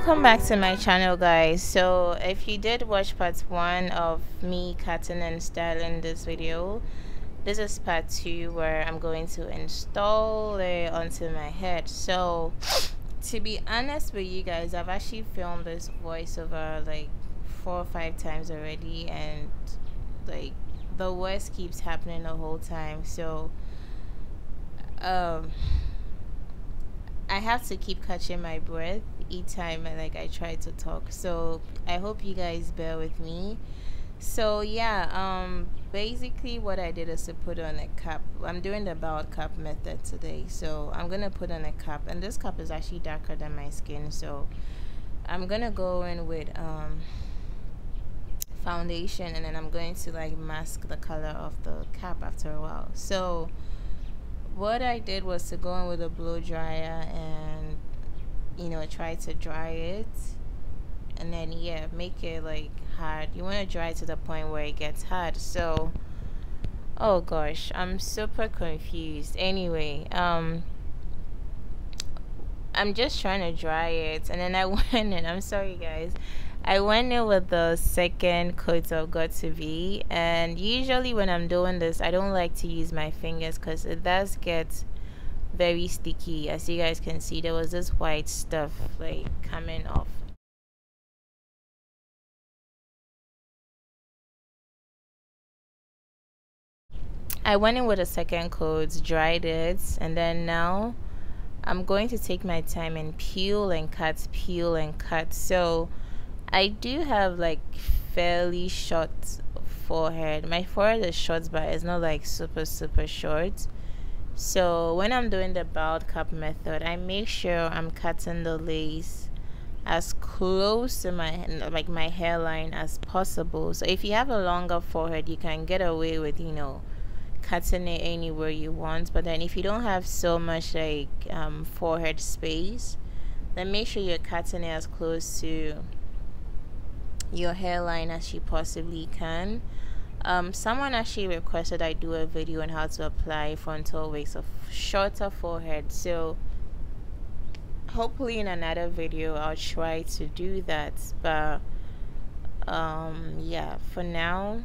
Welcome back to my channel, guys. So if you did watch part 1 of me cutting and styling this video, this is part 2 where I'm going to install it onto my head. So to be honest with you guys, I've actually filmed this voiceover like 4 or 5 times already, and like the worst keeps happening the whole time. So I have to keep catching my breath each time I try to talk, so I hope you guys bear with me. So yeah, basically what I did is to put on a cap. I'm doing the bald cap method today, so I'm gonna put on a cap, and this cap is actually darker than my skin, so I'm gonna go in with foundation, and then I'm going to like mask the color of the cap after a while. So what I did was to go in with a blow dryer and, you know, try to dry it, and then yeah, make it like hard. You want to dry it to the point where it gets hard. So oh gosh, I'm super confused. Anyway, I'm just trying to dry it, and then I went in, I'm sorry guys, I went in with the second coat of Got to Be, and usually when I'm doing this I don't like to use my fingers because it does get very sticky. As you guys can see, there was this white stuff like coming off. I went in with a second coat, dried it, and then now I'm going to take my time and peel and cut, peel and cut. So I do have like fairly short forehead. My forehead is short, but it's not like super short. So when I'm doing the bald cap method, I make sure I'm cutting the lace as close to my hairline as possible. So if you have a longer forehead, you can get away with, you know, cutting it anywhere you want. But then if you don't have so much like forehead space, then make sure you're cutting it as close to your hairline as you possibly can. Someone actually requested I do a video on how to apply frontal wigs of shorter forehead, so hopefully in another video I'll try to do that. But yeah, for now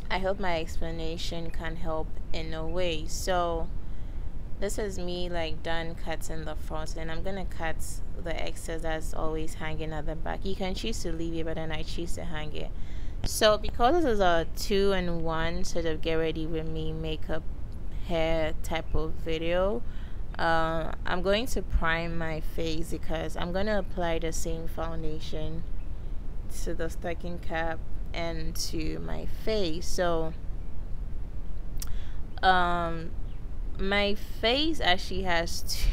I hope my explanation can help in a way. So this is me like done cutting the front, and I'm gonna cut the excess that's always hanging at the back. You can choose to leave it, but then I choose to hang it. So because this is a 2-in-1 sort of get ready with me makeup hair type of video, I'm going to prime my face because I'm gonna apply the same foundation to the stocking cap and to my face. So my face actually has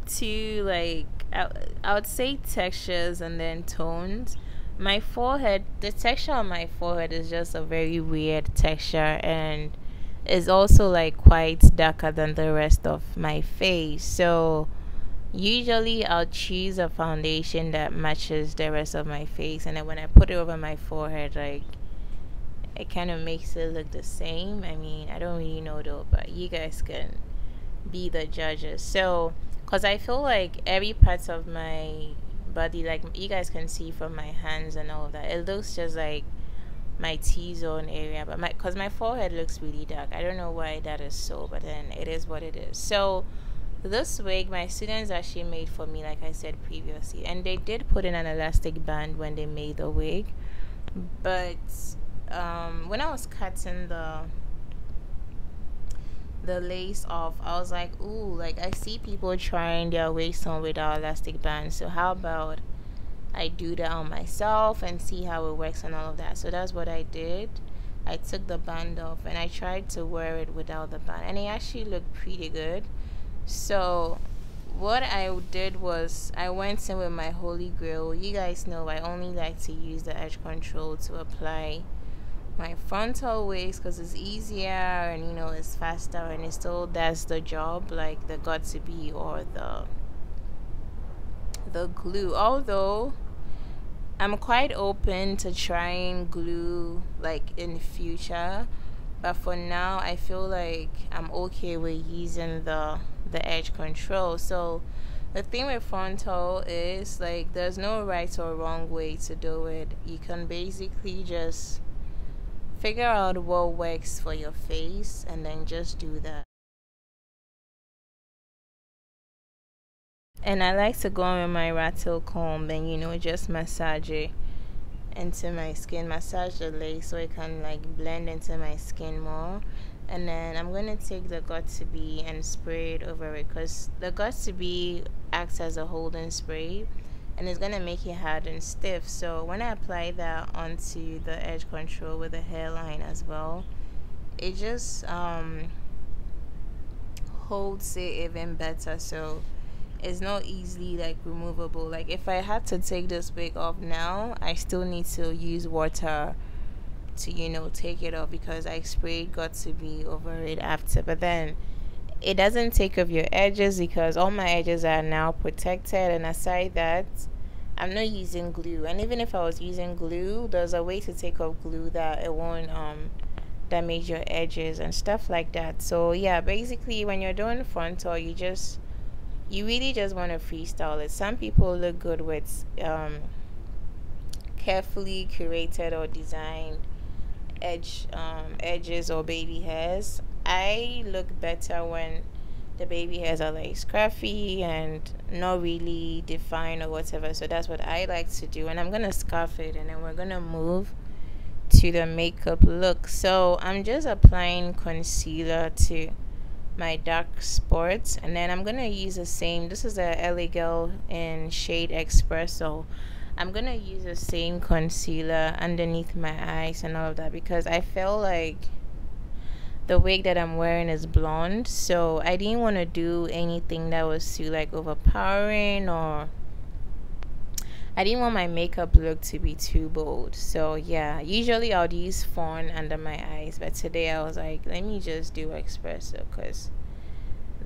two like I would say textures and then tones. My forehead, the texture on my forehead is just a very weird texture, and is also like quite darker than the rest of my face. So usually I'll choose a foundation that matches the rest of my face, and then when I put it over my forehead, like it kind of makes it look the same. I mean, I don't really know though, but you guys can be the judges. So because I feel like every part of my body, like you guys can see from my hands and all of that, it looks just like my T-zone area, but because my forehead looks really dark, I don't know why that is so, but then it is what it is. So this wig my students actually made for me, like I said previously, and they did put in an elastic band when they made the wig, but when I was cutting the lace off, I was like, ooh, like I see people trying their wigs on without elastic bands, so how about I do that on myself and see how it works and all of that. So that's what I did. I took the band off and I tried to wear it without the band, and it actually looked pretty good. So what I did was I went in with my holy grail. You guys know I only like to use the edge control to apply my frontal wigs because it's easier, and you know, it's faster, and it still does the job like the Got to Be or the glue. Although I'm quite open to trying glue like in the future, but for now I feel like I'm okay with using the edge control. So The thing with frontal is like there's no right or wrong way to do it. You can basically just figure out what works for your face and then just do that. And I like to go in with my rattle comb and just massage it into my skin, massage the lace so it can like blend into my skin more. And then I'm gonna take the got to be and spray it over it, because the got to be acts as a holding spray and it's gonna make it hard and stiff. So when I apply that onto the edge control with the hairline as well, it just holds it even better. So it's not easily like removable. Like if I had to take this wig off now, I still need to use water to take it off, because I sprayed got to be over it after. But then it doesn't take off your edges because all my edges are now protected. And aside that, I'm not using glue. And even if I was using glue, there's a way to take off glue that it won't damage your edges and stuff like that. So yeah, basically when you're doing frontal, you really just want to freestyle it. Some people look good with carefully curated or designed edges or baby hairs. I look better when the baby hairs are like scruffy and not really defined or whatever. So that's what I like to do. And I'm gonna scarf it, and then we're gonna move to the makeup look. So I'm just applying concealer to my dark spots, and then I'm gonna use the same, this is a LA Girl in shade Espresso. I'm gonna use the same concealer underneath my eyes and all of that, because I feel like the wig that I'm wearing is blonde, so I didn't want to do anything that was too like overpowering, or I didn't want my makeup look to be too bold. So yeah, usually I'll use fawn under my eyes, but today I was like, let me just do espresso, because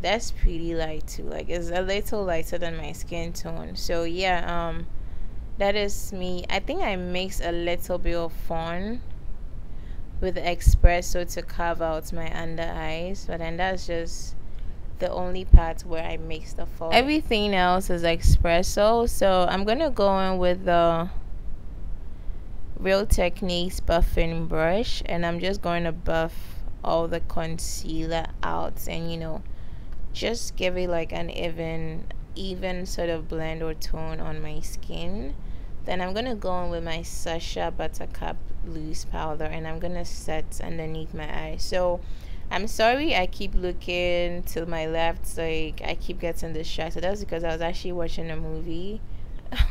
that's pretty light too. Like it's a little lighter than my skin tone. So yeah, that is me. I think I mix a little bit of fawn with espresso to carve out my under eyes, but then that's just the only part where I mix the fawn. Everything else is espresso. So I'm gonna go in with the Real Techniques buffing brush, and I'm just going to buff all the concealer out and just give it like an even sort of blend or tone on my skin. Then I'm gonna go in with my Sacha Buttercup loose powder, and I'm gonna set underneath my eye. So I'm sorry I keep looking to my left, like I keep getting distracted. That's because I was actually watching a movie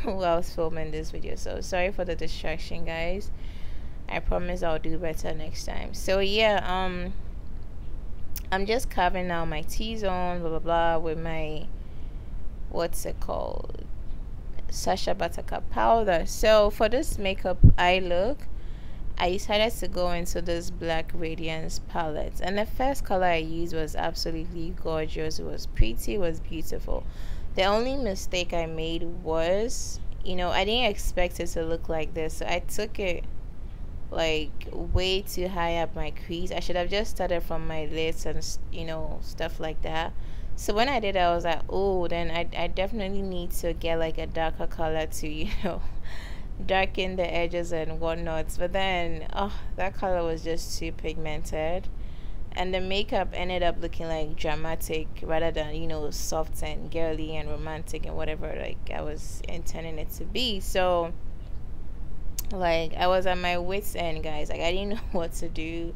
while I was filming this video. So sorry for the distraction, guys. I promise I'll do better next time. So yeah, I'm just carving out my T-zone, blah blah blah, with my, what's it called, Sacha Buttercup powder. So for this makeup eye look, I decided to go into this Black Radiance palette, and the first color I used was absolutely gorgeous. It was pretty, it was beautiful. The only mistake I made was, I didn't expect it to look like this, so I took it like way too high up my crease. I should have just started from my lids and stuff like that. So when I did, I was like, oh, then I definitely need to get like a darker color to darken the edges and whatnot. But then that color was just too pigmented, and the makeup ended up looking like dramatic rather than soft and girly and romantic and whatever like I was intending it to be. So like I was at my wit's end, guys. Like I didn't know what to do.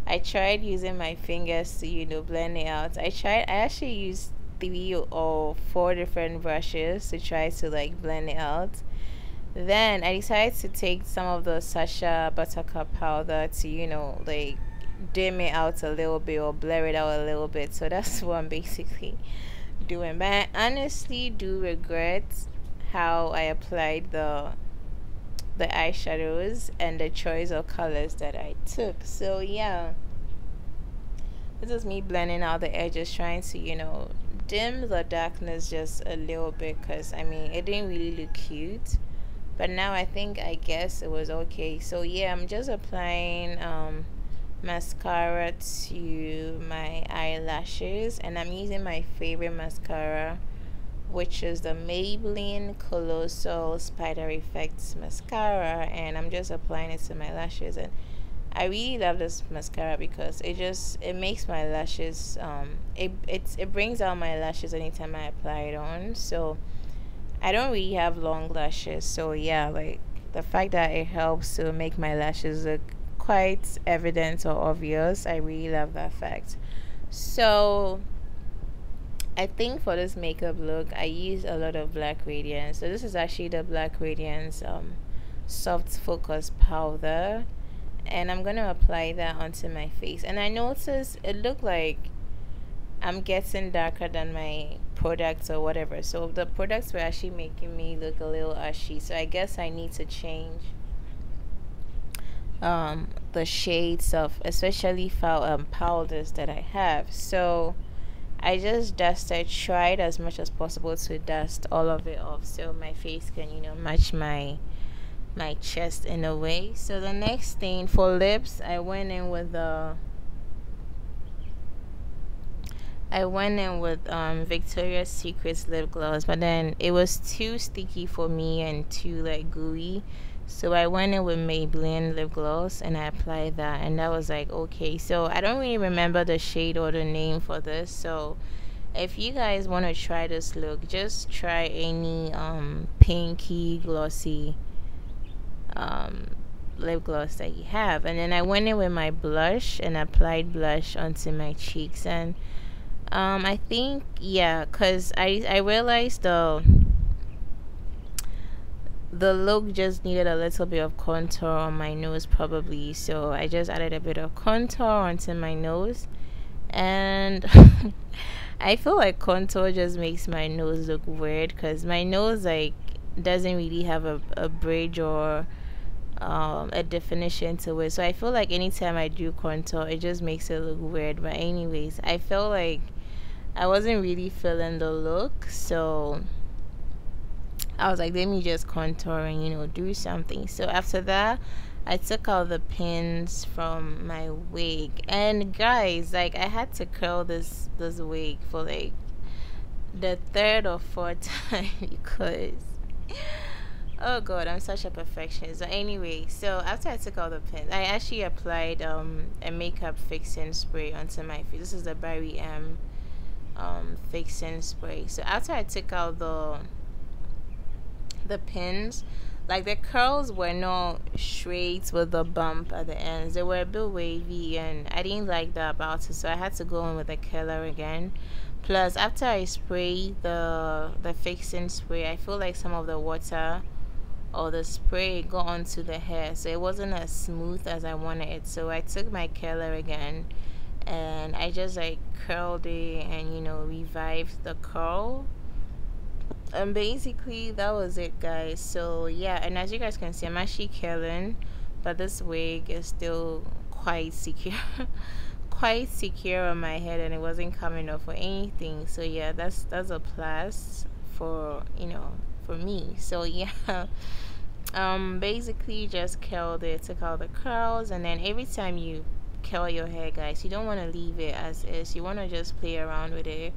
I tried using my fingers to blend it out. I actually used 3 or 4 different brushes to try to like blend it out. Then I decided to take some of the Sacha Buttercup powder to like dim it out a little bit or blur it out a little bit. So that's what I'm basically doing. But I honestly do regret how I applied the eyeshadows and the choice of colors that I took. So yeah, this is me blending out the edges, trying to dim the darkness just a little bit, because I mean it didn't really look cute, but now I guess it was okay. So yeah, I'm just applying mascara to my eyelashes, and I'm using my favorite mascara, which is the Maybelline Colossal Spider Effects mascara, and I'm just applying it to my lashes. And I really love this mascara because it makes my lashes it brings out my lashes anytime I apply it on. So I don't really have long lashes, so yeah, like the fact that it helps to make my lashes look quite evident or obvious, I really love that fact. So I think for this makeup look, I use a lot of Black Radiance. So this is actually the Black Radiance soft focus powder, and I'm gonna apply that onto my face. And I noticed it looked like I'm getting darker than my products or whatever. So the products were actually making me look a little ashy. So I guess I need to change the shades of especially powders that I have. So I just tried as much as possible to dust all of it off so my face can, you know, match my chest in a way. So the next thing for lips, I went in with Victoria's Secret's lip gloss, but then it was too sticky for me and too like gooey. So I went in with Maybelline lip gloss and I applied that, and that was like okay. So I don't really remember the shade or the name for this. So if you guys want to try this look, just try any pinky glossy lip gloss that you have. And then I went in with my blush and applied blush onto my cheeks. And I think, yeah, because I realized the look just needed a little bit of contour on my nose probably, so I just added a bit of contour onto my nose. And I feel like contour just makes my nose look weird because my nose like doesn't really have a bridge or a definition to it. So I feel like anytime I do contour, it just makes it look weird. But anyways, I felt like I wasn't really feeling the look, so I was like, let me just contour and, you know, do something. So after that, I took out the pins from my wig. And guys, like I had to curl this wig for like the third or fourth time because oh god, I'm such a perfectionist. But anyway, so after I took out the pins, I actually applied a makeup fixing spray onto my face. This is the Barry M fixing spray. So after I took out the pins, like the curls were not straight with the bump at the ends, they were a bit wavy and I didn't like that about it, so I had to go in with the curler again. Plus after I sprayed the fixing spray, I feel like some of the water or the spray got onto the hair, so it wasn't as smooth as I wanted it. So I took my curler again and I just like curled it and, you know, revived the curl. And basically that was it, guys. So yeah, and as you guys can see, I'm actually curling, but this wig is still quite secure quite secure on my head and it wasn't coming off or anything. So yeah, that's a plus for, you know, for me. So yeah, basically just curled it, took out the curls. And then every time you curl your hair, guys, you don't want to leave it as is. You want to just play around with it,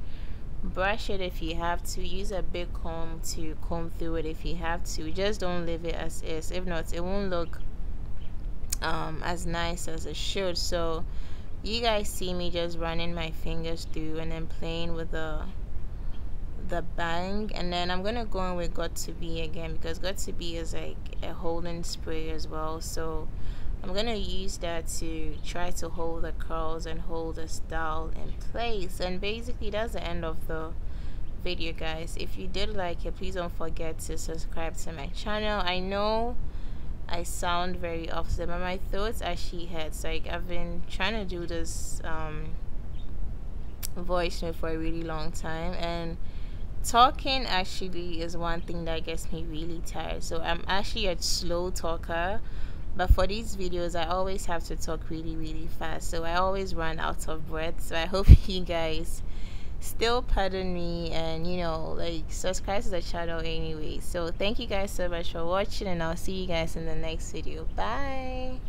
brush it if you have to, use a big comb to comb through it if you have to. Just don't leave it as is, if not it won't look as nice as it should. So you guys see me just running my fingers through and then playing with the bang. And then I'm gonna go in with Got to Be again because Got to Be is like a holding spray as well, so I'm gonna use that to try to hold the curls and hold the style in place. And basically that's the end of the video, guys. If you did like it, please don't forget to subscribe to my channel. I know I sound very upset, but my throat actually hurts. Like I've been trying to do this voice note for a really long time, and talking actually is one thing that gets me really tired. So I'm actually a slow talker, but for these videos I always have to talk really fast, so I always run out of breath. So I hope you guys still pardon me and, you know, like subscribe to the channel anyway. So thank you guys so much for watching, and I'll see you guys in the next video. Bye.